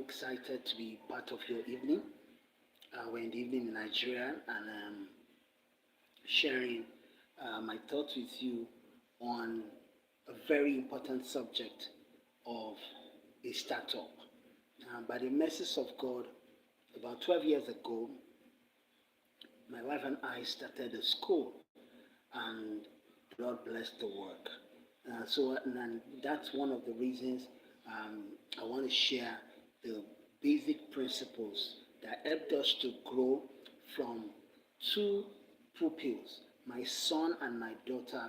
excited to be part of your evening. We're in the evening in Nigeria, and sharing my thoughts with you on a very important subject of a startup. By the mercies of God, about 12 years ago, my wife and I started a school, and the Lord blessed the work. And that's one of the reasons I want to share the basic principles that helped us to grow from two pupils, my son and my daughter,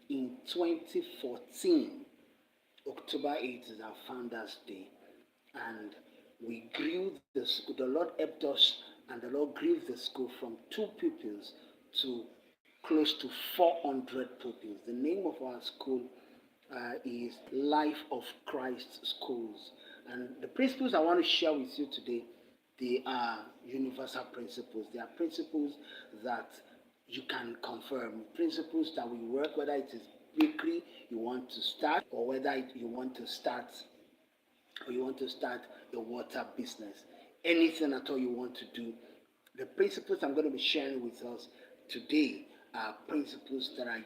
in 2014. October 8th is our Founders Day, and we grew the school. The Lord helped us, and the Lord grew the school from two pupils to close to 400 pupils. The name of our school is Life of Christ Schools. And the principles I want to share with you today, they are universal principles. They are principles that you can confirm, principles that will work, whether it is bakery you want to start, or whether you want to start a water business. Anything at all you want to do, the principles I'm going to be sharing with us today are principles that are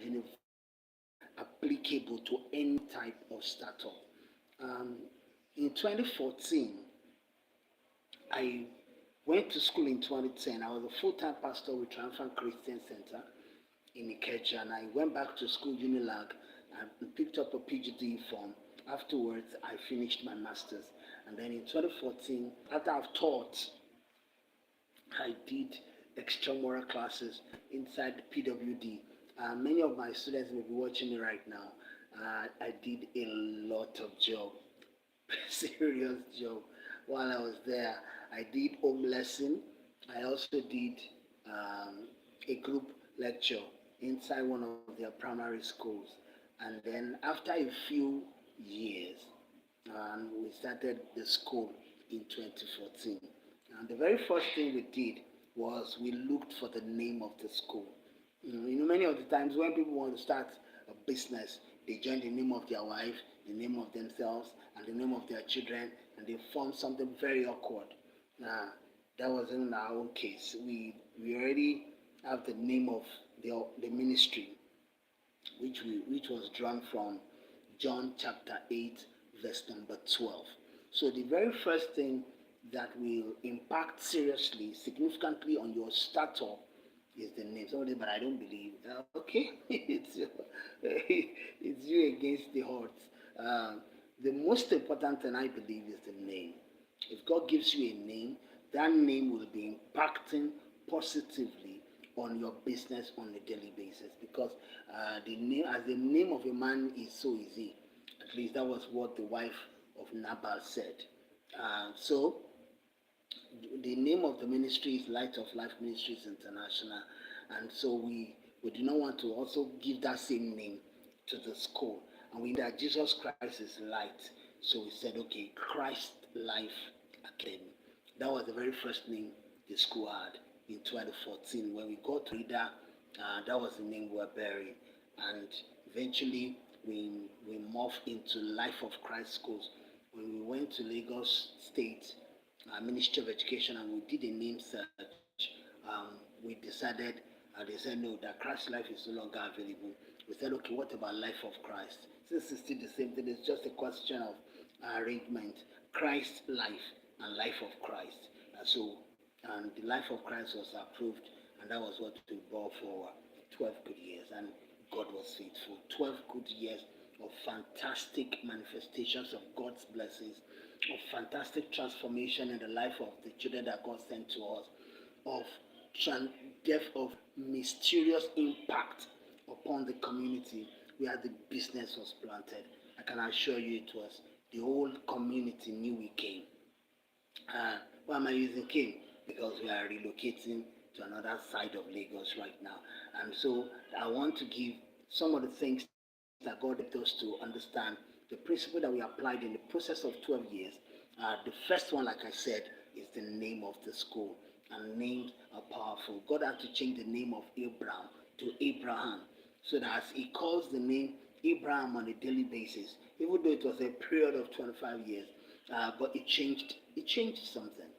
applicable to any type of startup. In 2014, I went to school in 2010. I was a full-time pastor with Triumphant Christian Center in Ikeja, and I went back to school, Unilag, and picked up a PhD form. Afterwards, I finished my master's. And then in 2014, after I've taught, I did extramural classes inside PWD. Many of my students may be watching me right now. I did a lot of job, serious job. While I was there, I did home lesson. I also did a group lecture inside one of their primary schools. And then after a few years, we started the school in 2014. And the very first thing we did was we looked for the name of the school. Many of the times when people want to start a business, they join the name of their wife, the name of themselves, and the name of their children, and they form something very awkward. That wasn't our own case. We already have the name of the ministry, which was drawn from John chapter 8, verse number 12. So the very first thing that will impact seriously, significantly on your startup is the name. Somebody, but I don't believe. Okay, it's you against the odds. The most important thing I believe is the name. If God gives you a name, that name will be impacting positively on your business on a daily basis, because the name of a man is, so is he. At least that was what the wife of Nabal said. So the name of the ministry is Light of Life Ministries International, and so we do not want to also give that same name to the school. And we know that Jesus Christ is light, so we said, okay, Christ Life Academy. That was the very first name the school had in 2014. When we got to Ida, that was the name we were bearing, and eventually we morphed into Life of Christ Schools. When we went to Lagos State Ministry of Education and we did a name search, we decided, they said no, that Christ Life is no longer available. We said, okay, what about Life of Christ? Since it's still the same thing, it's just a question of arrangement. Christ Life and Life of Christ. And the Life of Christ was approved, and that was what we bore for 12 good years, and God was faithful. 12 good years of fantastic manifestations of God's blessings, of fantastic transformation in the life of the children that God sent to us, of mysterious impact upon the community where the business was planted. I can assure you it was. The whole community knew we came. Why am I using came? Because we are relocating to another side of Lagos right now. And so I want to give some of the things that God helped us to understand, the principle that we applied in the process of 12 years. The first one, like I said, is the name of the school. And names are powerful. God had to change the name of Abraham to Abraham, so that as he calls the name Abraham on a daily basis, even though it was a period of 25 years, but it changed. It changed something.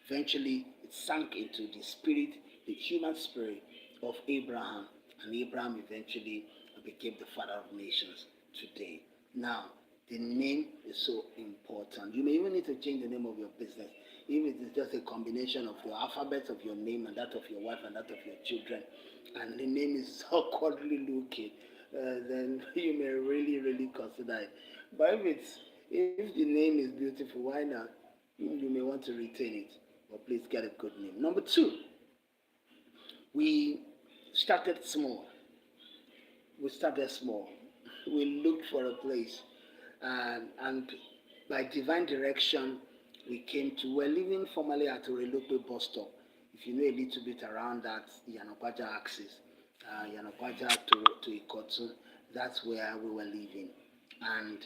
Eventually, it sank into the spirit, the human spirit of Abraham, and Abraham eventually became the father of nations today. Now, the name is so important. You may even need to change the name of your business, even if it's just a combination of the alphabet of your name and that of your wife and that of your children, and the name is awkwardly looking, then you may really consider it. But if the name is beautiful, why not? You may want to retain it, but please get a good name. Number two, we started small. We started small. We looked for a place, and by divine direction, we came to. We're living formerly at Orelope bus stop. If you know a little bit around that Yanopaja axis, Yanopaja to Ikotu, that's where we were living, and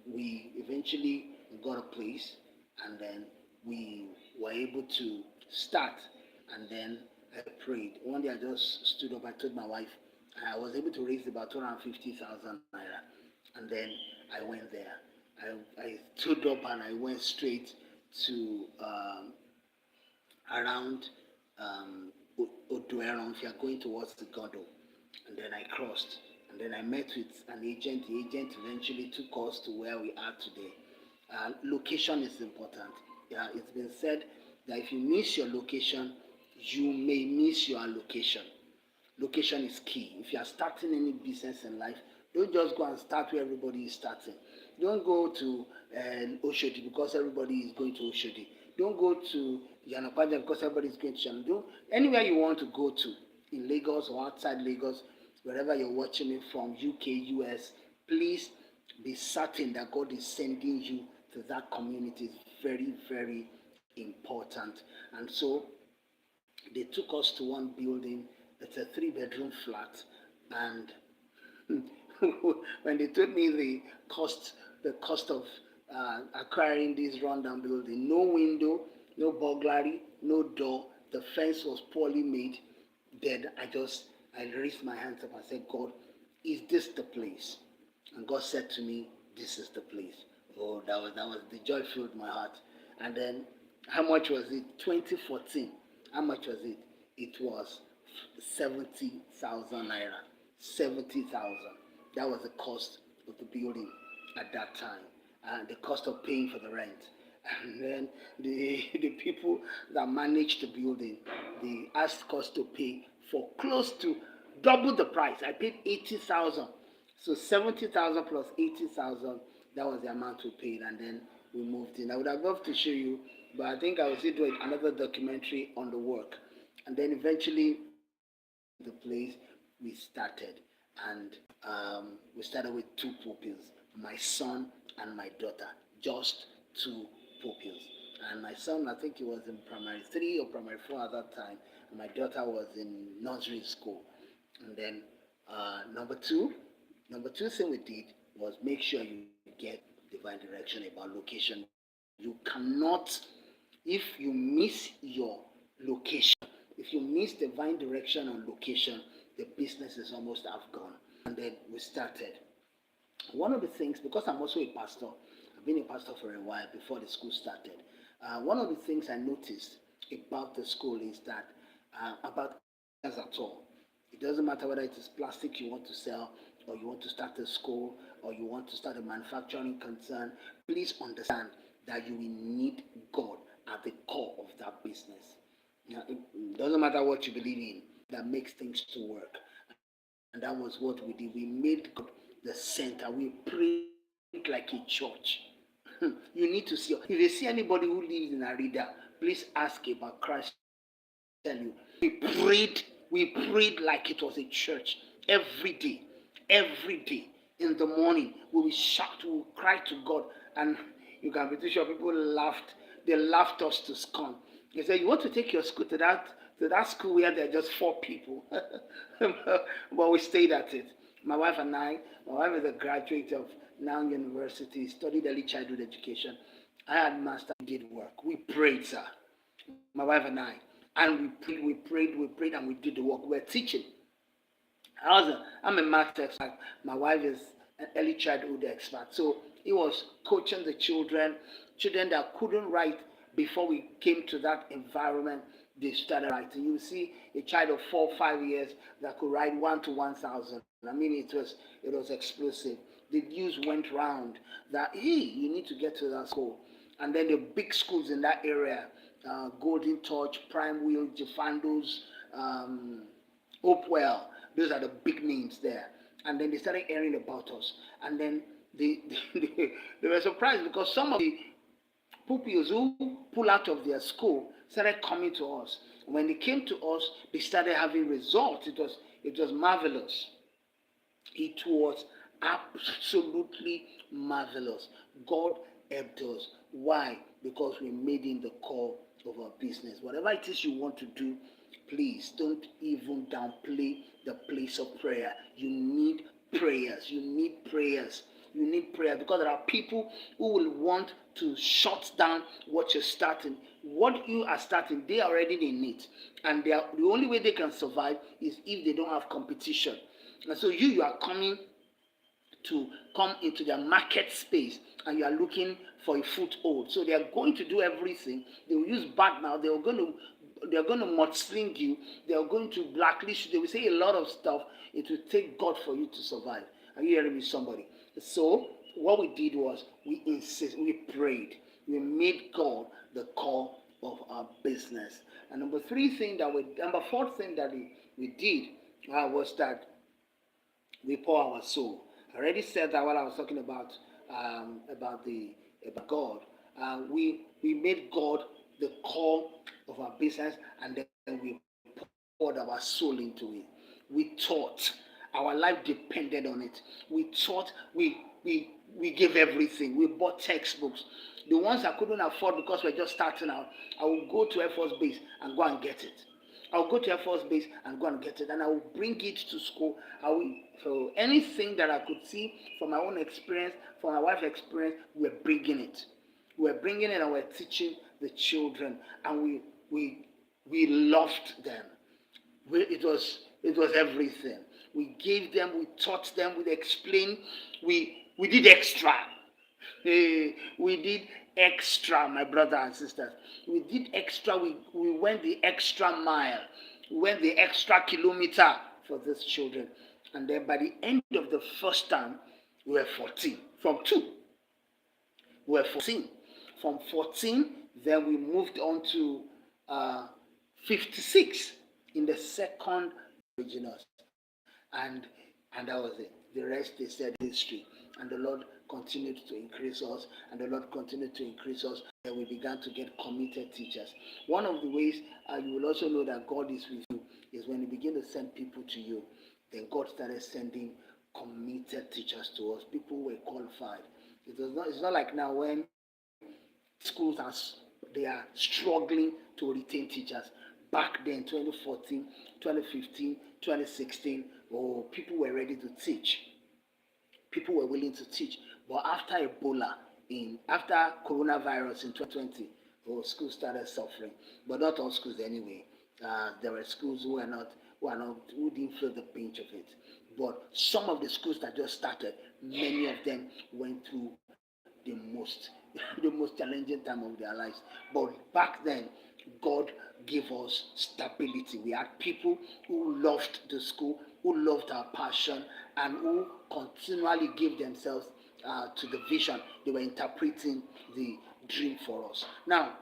we eventually got a place, and then we were able to start, and then I prayed. One day I just stood up, I told my wife, I was able to raise about 250,000 naira, and then I went there. I stood up and I went straight to around Odueron, if you are going towards the Godo, and then I crossed, and then I met with an agent. The agent eventually took us to where we are today. Location is important. Yeah, it's been said that if you miss your location, you may miss your allocation. Location is key. If you are starting any business in life, don't just go and start where everybody is starting. Don't go to Oshodi because everybody is going to Oshodi. Don't go to Yanopaja because everybody is going to Yanopaja. Anywhere you want to go to, in Lagos or outside Lagos, wherever you're watching me from, UK, US, please be certain that God is sending you to that community. It's very important. And so they took us to one building. It's a 3-bedroom flat, and when they told me the cost of acquiring this rundown building, no window, no burglary, no door, the fence was poorly made, then I raised my hands up and said, God, is this the place? And God said to me, this is the place. Oh, that was the joy filled my heart. And then, how much was it? 2014. How much was it? It was 70,000 naira. 70,000. That was the cost of the building at that time, and the cost of paying for the rent. And then the people that managed the building, they asked us to pay for close to double the price. I paid 80,000. So 70,000 plus 80,000, that was the amount we paid, and then we moved in. I would have loved to show you, but I think I will still do another documentary on the work. And then eventually, the place we started, and we started with 2 pupils, my son and my daughter, just 2 pupils. And my son, I think he was in primary 3 or primary 4 at that time, and my daughter was in nursery school. And then number two thing we did was make sure you get divine direction about location. You cannot, if you miss your location, if you miss divine direction on location, the business is almost half gone. And then we started. One of the things, because I'm also a pastor, I've been a pastor for a while before the school started. One of the things I noticed about the school is that about as at all. It doesn't matter whether it is plastic you want to sell, or you want to start a school, or you want to start a manufacturing concern. Please understand that you will need God at the core of that business. Now, it doesn't matter what you believe in, that makes things to work. And that was what we did. We made God the center. We prayed like a church. You need to see. If you see anybody who lives in Arida, please ask about Christ. Tell you, we prayed like it was a church every day. In the morning, we will shout, we will cry to God, and you can be too sure people laughed. They laughed us to scorn. They said, "You want to take your school to that school where there are just 4 people?" But we stayed at it. My wife is a graduate of Nang University, studied early childhood education. I had master, did work. We prayed, sir. My wife and I. And we prayed, and we did the work. We're teaching. I'm a math expert. My wife is an early childhood expert. So He was coaching the children that couldn't write before we came to that environment. They started writing. You see a child of 4 or 5 years that could write 1 to 1,000. I mean, it was explosive. The news went round that hey, you need to get to that school. And then the big schools in that area, Golden Touch, Prime Wheel, Jafandos, um, Hopewell, those are the big names there. And then they started hearing about us. And then they were surprised because some of the pupils who pull out of their school started coming to us. When they came to us, they started having results. It was marvelous. It was absolutely marvelous. God helped us. Why? Because we made him the core of our business. Whatever it is you want to do, please don't even downplay the place of prayer. You need prayers. You need prayers. You need prayer because there are people who will want to shut down what you're starting. What you are starting, they are already in it. And the only way they can survive is if they don't have competition. And so you are coming to come into their market space and you are looking for a foothold. So they are going to do everything. They will use bad mouth. They're going to mudsling you. They are going to blacklist you. They will say a lot of stuff. It will take God for you to survive. Are you hearing me, somebody? So what we did was we prayed. We made God the core of our business. And number fourth thing that we did was that we pour our soul. I already said that while I was talking about God. We made God the core of our business, and then we poured our soul into it. We taught. Our life depended on it. We taught. We gave everything. We bought textbooks. The ones I couldn't afford because we're just starting out, I would go to Air Force Base and go and get it. I'll go to Air Force Base and go and get it, and I will bring it to school. So anything that I could see from my own experience, from my wife's experience, we're bringing it. We're bringing it and we're teaching the children, and we loved them. It was everything. We gave them, we taught them, we explained, we did extra. We did extra, my brothers and sisters. We did extra. We went the extra mile. We went the extra kilometer for these children. And then by the end of the first term, we were 14. From 2, we were 14. From 14, then we moved on to 56 in the second regional. And that was it. The rest is said history. And the Lord continued to increase us, and the Lord continued to increase us, and we began to get committed teachers. One of the ways you will also know that God is with you is when you begin to send people to you. Then God started sending committed teachers to us, people who were qualified. It's not like now when schools they are struggling to retain teachers. Back then, 2014, 2015, 2016, people were ready to teach. People were willing to teach. But after Ebola, after coronavirus in 2020, schools started suffering. But not all schools anyway. There were schools who didn't feel the pinch of it. But some of the schools that just started, many of them went through the most challenging time of their lives. But back then, God gave us stability. We had people who loved the school, who loved our passion, and who continually gave themselves to the vision. They were interpreting the dream for us. Now,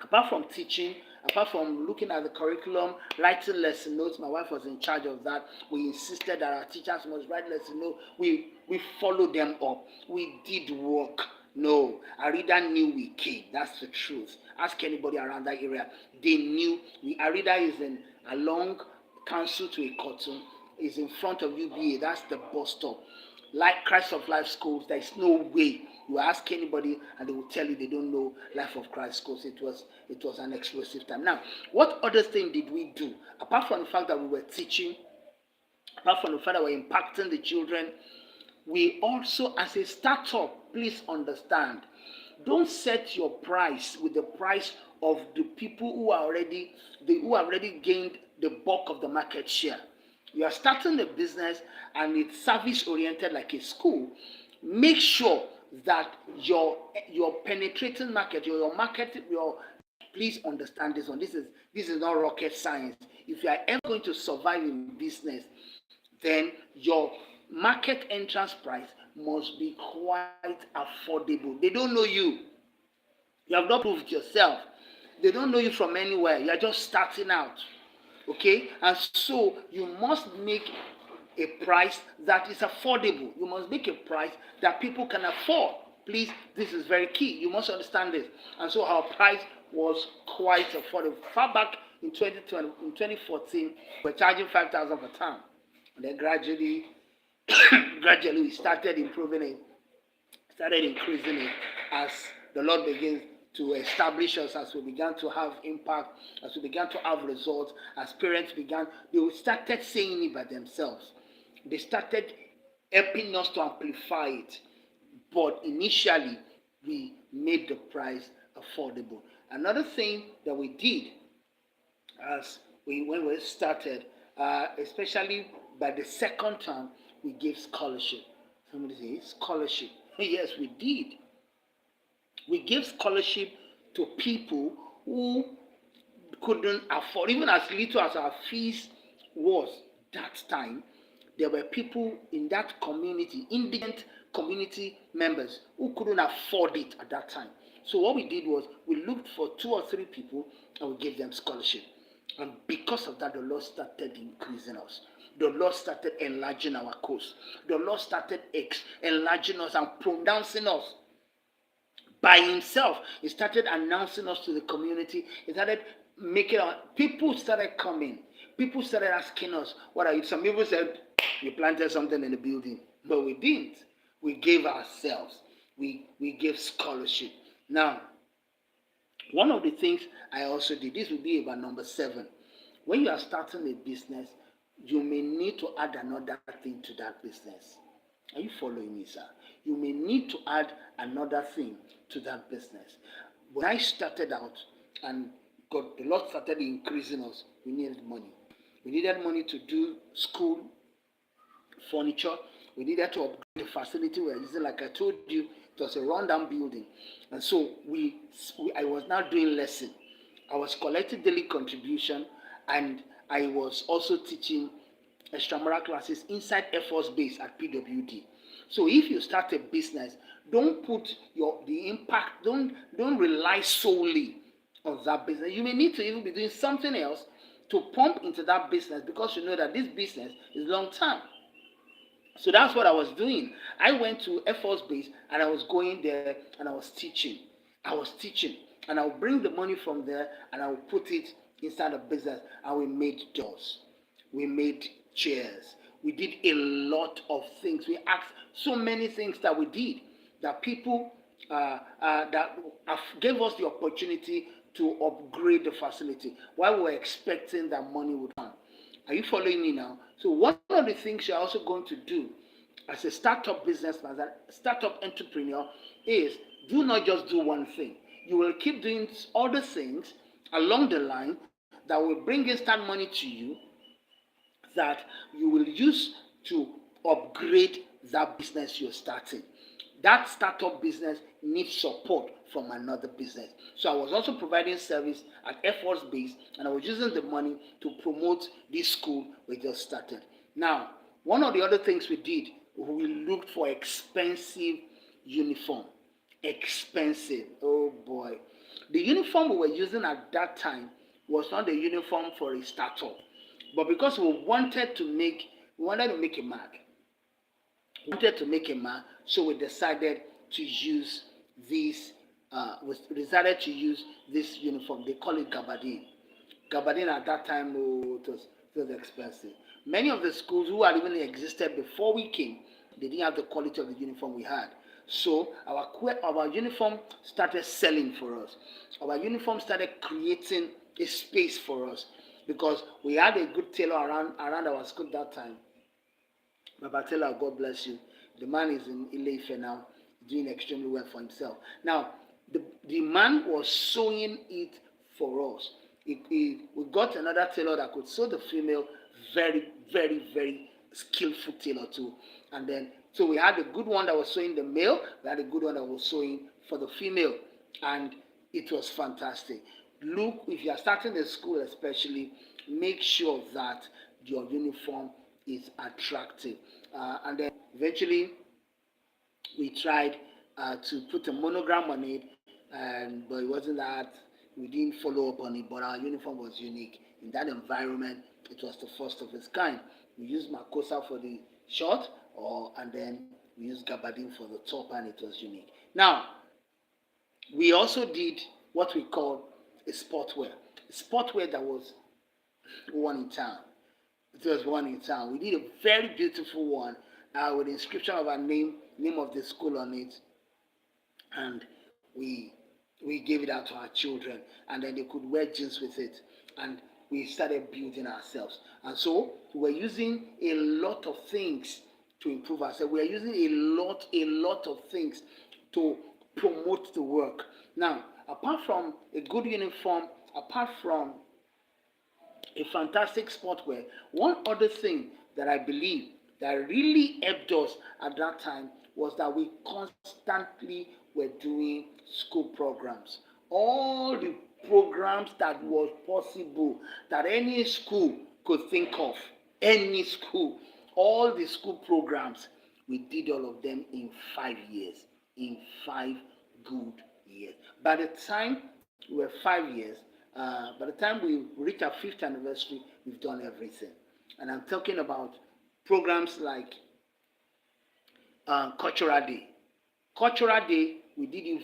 apart from teaching, apart from looking at the curriculum, writing lesson notes, my wife was in charge of that. We insisted that our teachers must write lesson notes. We followed them up. We did work. No, Arida knew we came. That's the truth. Ask anybody around that area. They knew. Arida is along Council to a Cotton. Is in front of UBA. That's the bus stop. Like Christ of Life Schools, there is no way. You ask anybody and they will tell you they don't know Life of Christ Schools. It was an explosive time. Now, what other thing did we do? Apart from the fact that we were teaching, apart from the fact that we were impacting the children, we also, as a startup, please understand, don't set your price with the price of the people who have already gained the bulk of the market share. You are starting a business and it's service oriented like a school. make sure that your penetrating market, your market, please understand this one. This is not rocket science. If you are ever going to survive in business, then your market entrance price must be quite affordable. They don't know you. You have not proved yourself. They don't know you from anywhere. You are just starting out. Okay? And so you must make a price that is affordable. You must make a price that people can afford. Please, this is very key. You must understand this. And so our price was quite affordable. Far back in 2014, we're charging 5,000 per term. And then gradually we started improving it, started increasing it as the Lord begins to establish us, as we began to have impact, as we began to have results, as parents began, they started saying it by themselves. They started helping us to amplify it. But initially, we made the price affordable. Another thing that we did when we started, especially by the second term, we gave scholarship. Somebody say scholarship. Yes, we did. We gave scholarship to people who couldn't afford, even as little as our fees was that time. There were people in that community, indigent community members, who couldn't afford it at that time. So what we did was we looked for 2 or 3 people and we gave them scholarship. And because of that, the Lord started increasing us. The Lord started enlarging our coast. The Lord started enlarging us and pronouncing us by himself. He started announcing us to the community. He started making people started coming. People started asking us, what are you? Some people said, you planted something in the building. But we didn't. We gave ourselves. We gave scholarship. Now, one of the things I also did, this will be about number 7. When you are starting a business, you may need to add another thing to that business. Are you following me, sir? You may need to add another thing to that business. When I started out and the Lord started increasing us, we needed money. We needed money to do school furniture. We needed to upgrade the facility we were using. Like I told you, it was a rundown building. And so I was now doing lesson. I was collecting daily contribution, and I was also teaching extramural classes inside Air Force Base at PWD. So if you start a business, don't put the impact, don't rely solely on that business. You may need to even be doing something else to pump into that business, because you know that this business is long term. So that's what I was doing. I went to Air Force Base and I was going there and I was teaching. And I would bring the money from there and I would put it inside the business, and we made doors. We made chairs. We did a lot of things. We asked so many things that we did, that people that gave us the opportunity to upgrade the facility while we were expecting that money would come. Are you following me now? So one of the things you're also going to do as a startup businessman, as a startup entrepreneur, is do not just do one thing. You will keep doing other things along the line that will bring instant money to you, that you will use to upgrade that business you're starting. That startup business needs support from another business. So I was also providing service at Air Force Base, and I was using the money to promote this school we just started. Now, one of the other things we did, we looked for expensive uniform. Expensive. Oh boy. The uniform we were using at that time was not the uniform for a startup. But because we wanted to make a mark. So we decided to use this. This uniform. They call it gabardine. Gabardine at that time, it was expensive. Many of the schools who had even existed before we came, they didn't have the quality of the uniform we had. So our uniform started selling for us. Our uniform started creating a space for us, because we had a good tailor around our school that time. Baba Taylor, God bless you. The man is in Ile-Ife now, doing extremely well for himself. Now, the man was sewing it for us. We got another tailor that could sew the female, very, very, very skillful tailor too. And then So we had a good one that was sewing the male, we had a good one that was sewing for the female, and it was fantastic. Look, if you are starting a school especially, make sure that your uniform is attractive. And then eventually we tried to put a monogram on it, but it wasn't that. We didn't follow up on it, but our uniform was unique. In that environment, it was the first of its kind. We used Makosa for the short, and then we used Gabardine for the top, and it was unique. Now, we also did what we call a sportwear that was one in town. It was one in town. We did a very beautiful one with the inscription of our name of the school on it, and we gave it out to our children, and then they could wear jeans with it, and we started building ourselves. And so we were using a lot of things to improve ourselves. We are using a lot of things to promote the work. Now, apart from a good uniform, apart from a fantastic sportwear, one other thing that I believe that really helped us at that time was that we constantly were doing school programs. All the programs that was possible that any school could think of, any school, all the school programs, we did all of them in 5 years, in 5 good years. By the time we were 5 years, by the time we reach our 5th anniversary, we've done everything. And I'm talking about programs like Cultural Day. Cultural Day, we did it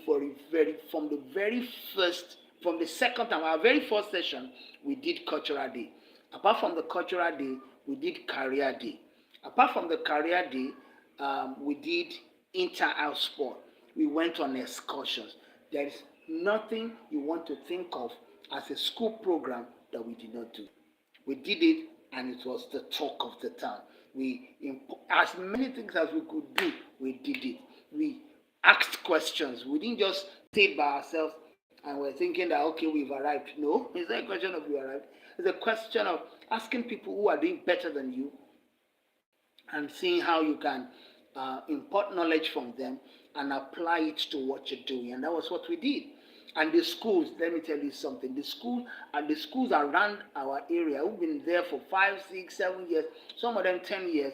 from the second time, our very first session, we did Cultural Day. Apart from the Cultural Day, we did Career Day. Apart from the Career Day, we did inter-house sport. We went on excursions. There is nothing you want to think of as a school program that we did not do. We did it, and it was the talk of the town. As many things as we could do, we did it. We asked questions. We didn't just stay by ourselves and we're thinking that, okay, we've arrived. No, it's not a question of you arrived. It's a question of asking people who are doing better than you and seeing how you can impart knowledge from them and apply it to what you're doing. And that was what we did. And the schools, let me tell you something, the schools around our area, who've been there for 5, 6, 7 years, some of them 10 years,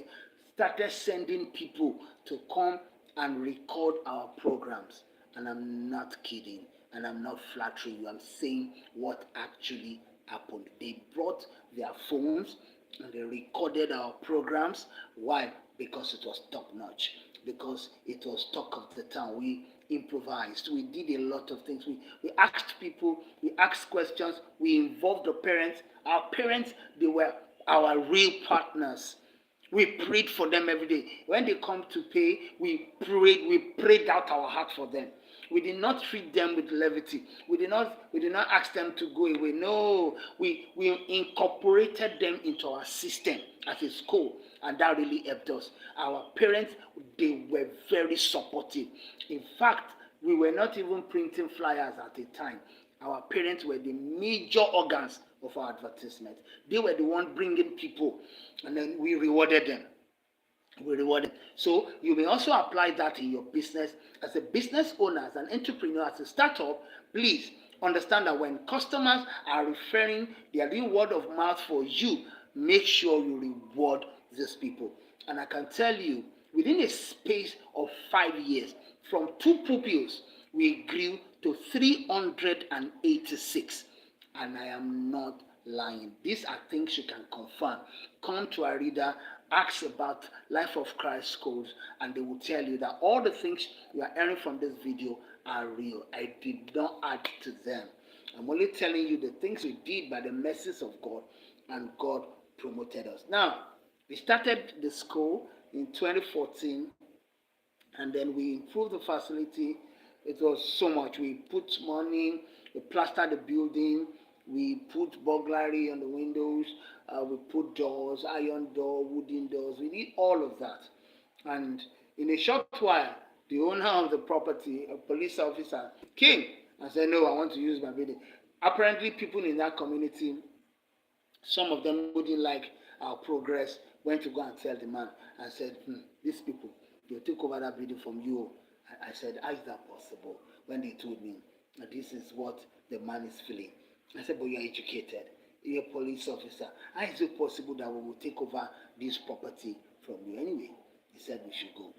started sending people to come and record our programs. And I'm not kidding, and I'm not flattering you. I'm saying what actually happened. They brought their phones and they recorded our programs. Why? Because it was top notch. Because it was talk of the town. We improvised. We did a lot of things. We asked people. We asked questions. We involved the parents. Our parents, they were our real partners. We prayed for them every day. When they come to pay, we prayed out our heart for them. We did not treat them with levity. We did not ask them to go away. No, we incorporated them into our system as a school, and that really helped us. Our parents, they were very supportive. In fact, we were not even printing flyers at the time. Our parents were the major organs of our advertisement. They were the ones bringing people, and then we rewarded them. So you may also apply that in your business. As a business owner, as an entrepreneur, as a startup, please understand that when customers are referring, they are doing word of mouth for you, make sure you reward these people. And I can tell you, within a space of 5 years, from 2 pupils, we grew to 386. And I am not lying. These are things you can confirm. Come to our reader, ask about Life of Christ schools, and they will tell you that all the things you are hearing from this video are real. I did not add to them. I'm only telling you the things we did by the mercies of God, and God promoted us. Now, we started the school in 2014, and then we improved the facility. It was so much. We put money, we plastered the building, we put burglary on the windows, we put doors, iron door, wooden doors. We did all of that. And in a short while, the owner of the property, a police officer, came and said, no, I want to use my building. Apparently, people in that community, some of them who didn't like our progress, went to go and tell the man and said, these people, they'll take over that building from you. I said, how is that possible? When they told me that this is what the man is feeling. I said, but you're educated. You're a police officer. How is it possible that we will take over this property from you? Anyway, he said we should go.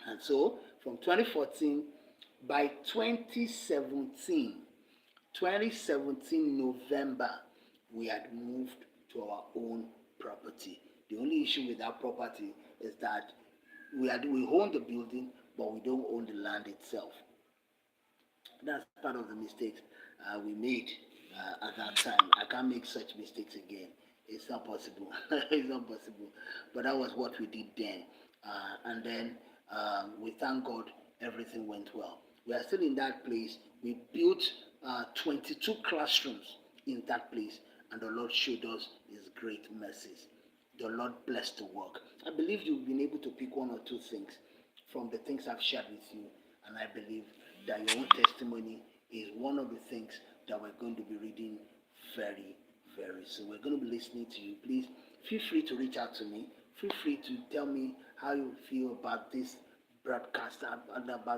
And so from 2014, by 2017 November, we had moved to our own property. The only issue with that property is that we own the building, but we don't own the land itself. That's part of the mistakes we made at that time. I can't make such mistakes again. It's not possible. It's not possible. But that was what we did then. And then we thank God everything went well. We are still in that place. We built 22 classrooms in that place, and the Lord showed us His great mercies. The Lord blessed the work. I believe you've been able to pick one or two things from the things I've shared with you, and I believe that your own testimony is one of the things that we're going to be reading very, very soon. We're going to be listening to you. Please feel free to reach out to me. Feel free to tell me how you feel about this broadcast and about this